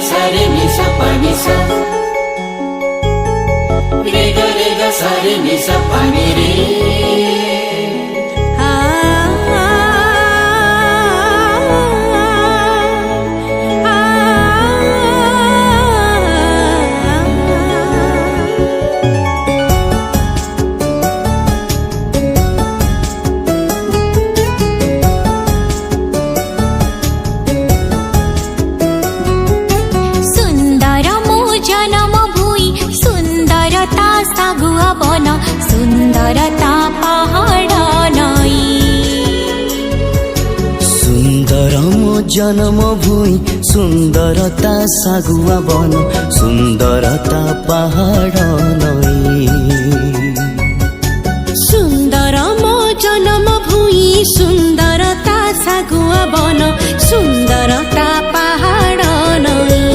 सा रे नि सा पा नि सा रे ग सा रे नि सा पा नि रे। सुंदरता पहाड़ नई सुंदर मो जन्म भूई सुंदरता सागुआ बन सुंदरता पहाड़ नई। सुंदर मो जन्म भूई सुंदरता सागुआ बन सुंदरता पहाड़ नई।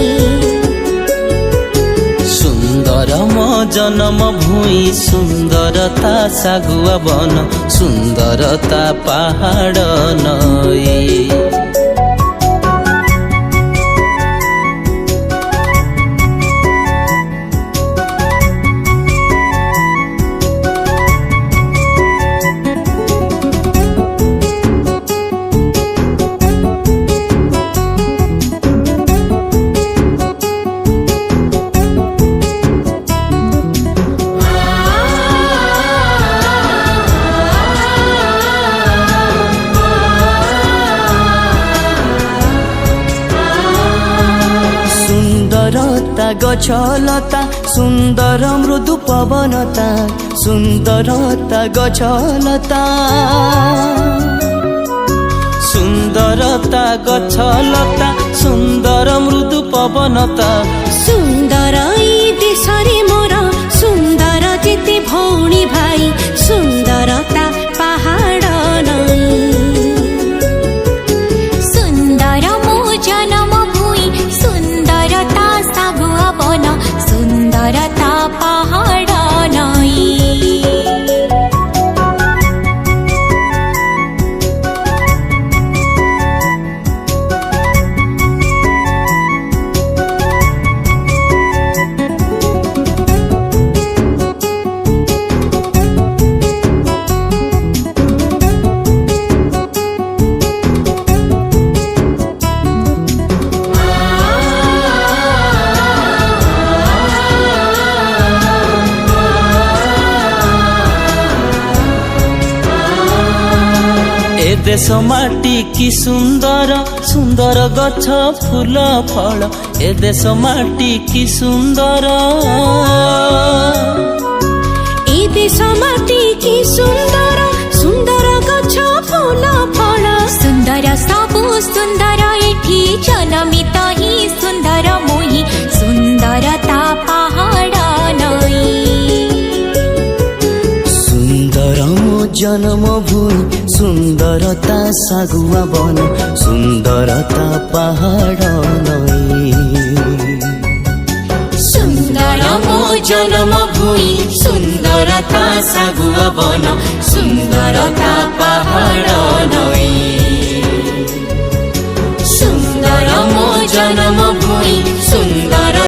सुंदर मो जन्म भूई सुंदरता सागुआ बन सुंदरता पहाड़ नई। सुंदरता गछलता सुंदर मृदु पवनता सुंदरता गछलता सुंदरता गछलता सुंदर मृदु पवनता सुंदर ई देश रे मोर सुंदर जेते भौणी भाई सुंदरता पहाड़ नई। सुंदर मो जन्म भूई सुंदरता सागुआ बन सुंदरता पहाड़ नई। ए देश माटी की सुंदर सुंदर गछ फूल फल ए देश माटी की सुंदर ए देश माटी की सुंदर सुंदर गछ फूल फल सुंदर सबु सुंदर एठी जन्मित ही सुंदर मोही सुंदरता पहाड़ नई। सुंदर मो जन्म भूई सुंदरता सागुआ बन सुंदरता पहाड़ नई। सुंदर मो जन्म भूई सुंदरता सागुआ बन सुंदरता पहाड़